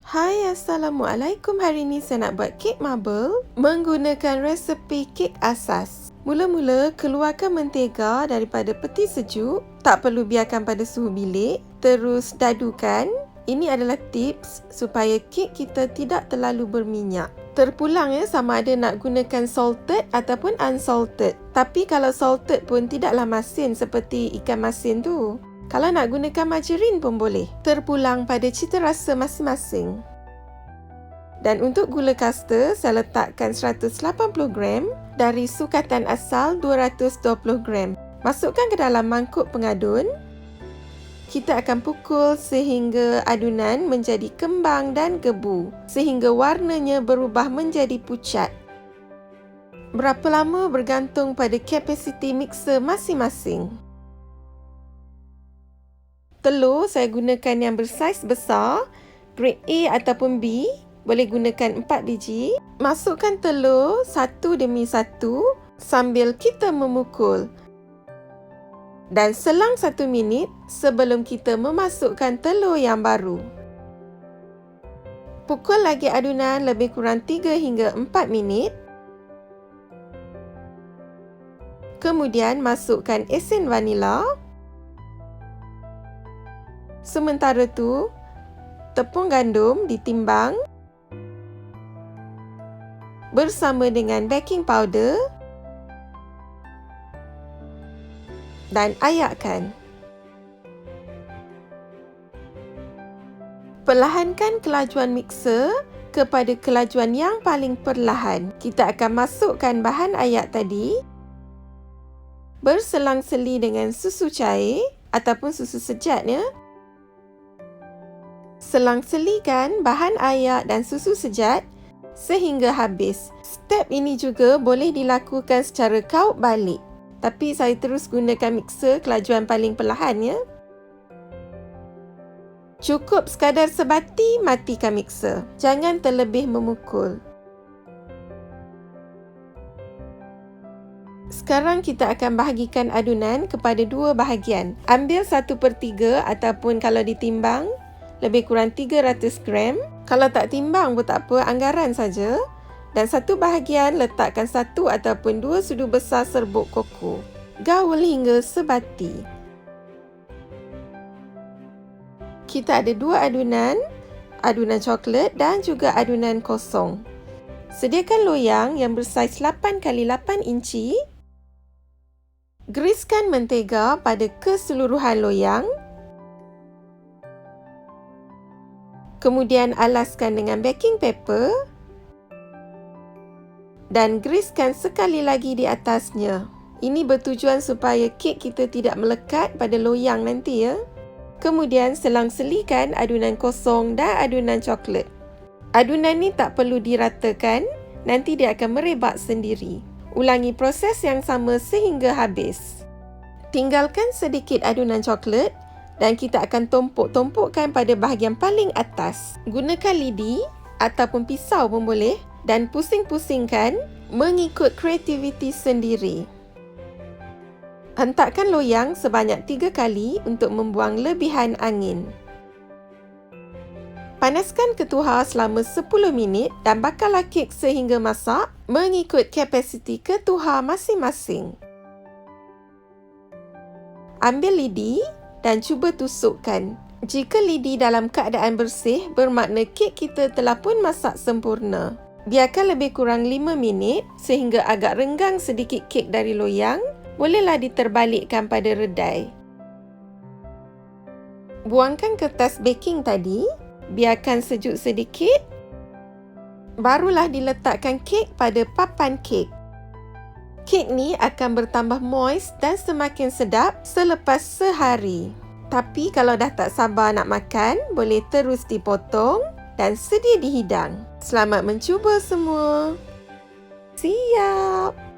Hai, Assalamualaikum. Hari ini saya nak buat kek marble menggunakan resepi kek asas. Mula-mula, keluarkan mentega daripada peti sejuk. Tak perlu biarkan pada suhu bilik. Terus dadukan. Ini adalah tips supaya kek kita tidak terlalu berminyak. Terpulang sama ada nak gunakan salted ataupun unsalted. Tapi kalau salted pun tidaklah masin seperti ikan masin tu. Kalau nak gunakan margarin pun boleh. Terpulang pada cita rasa masing-masing. Dan untuk gula kasta, saya letakkan 180 gram dari sukatan asal 220 gram. Masukkan ke dalam mangkuk pengadun. Kita akan pukul sehingga adunan menjadi kembang dan gebu. Sehingga warnanya berubah menjadi pucat. Berapa lama bergantung pada kapasiti mixer masing-masing. Telur saya gunakan yang bersaiz besar, grade A ataupun B, boleh gunakan 4 biji. Masukkan telur satu demi satu sambil kita memukul. Dan selang 1 minit sebelum kita memasukkan telur yang baru. Pukul lagi adunan lebih kurang 3 hingga 4 minit. Kemudian masukkan esen vanila. Sementara tu, tepung gandum ditimbang bersama dengan baking powder dan ayakkan. Perlahankan kelajuan mixer kepada kelajuan yang paling perlahan. Kita akan masukkan bahan ayak tadi berselang-seli dengan susu cair ataupun susu sejat ya. Selang-selikan bahan ayak dan susu sejat sehingga habis. Step ini juga boleh dilakukan secara kaut balik. Tapi saya terus gunakan mixer kelajuan paling perlahan ya. Cukup sekadar sebati, matikan mixer. Jangan terlebih memukul. Sekarang kita akan bahagikan adunan kepada 2 bahagian. Ambil 1/3 ataupun kalau ditimbang lebih kurang 300 gram. Kalau tak timbang pun tak apa, anggaran saja. Dan 1 bahagian letakkan 1 ataupun 2 sudu besar serbuk koko. Gaul hingga sebati. Kita ada 2 adunan. Adunan coklat dan juga adunan kosong. Sediakan loyang yang bersaiz 8x8 inci. Griskan mentega pada keseluruhan loyang. Kemudian alaskan dengan baking paper dan griskan sekali lagi di atasnya. Ini bertujuan supaya kek kita tidak melekat pada loyang nanti ya. Kemudian selang-selikan adunan kosong dan adunan coklat. Adunan ni tak perlu diratakan, nanti dia akan merebak sendiri. Ulangi proses yang sama sehingga habis. Tinggalkan sedikit adunan coklat dan kita akan tumpuk-tumpukkan pada bahagian paling atas. Gunakan lidi ataupun pisau pun boleh dan pusing-pusingkan mengikut kreativiti sendiri. Hentakkan loyang sebanyak 3 kali untuk membuang lebihan angin. Panaskan ketuhar selama 10 minit dan bakarlah kek sehingga masak mengikut kapasiti ketuhar masing-masing. Ambil lidi dan cuba tusukkan. Jika lidi dalam keadaan bersih, bermakna kek kita telah pun masak sempurna. Biarkan lebih kurang 5 minit sehingga agak renggang sedikit kek dari loyang. Bolehlah diterbalikkan pada redai. Buangkan kertas baking tadi. Biarkan sejuk sedikit. Barulah diletakkan kek pada papan kek. Kek ni akan bertambah moist dan semakin sedap selepas sehari. Tapi kalau dah tak sabar nak makan, boleh terus dipotong dan sedia dihidang. Selamat mencuba semua. Siap!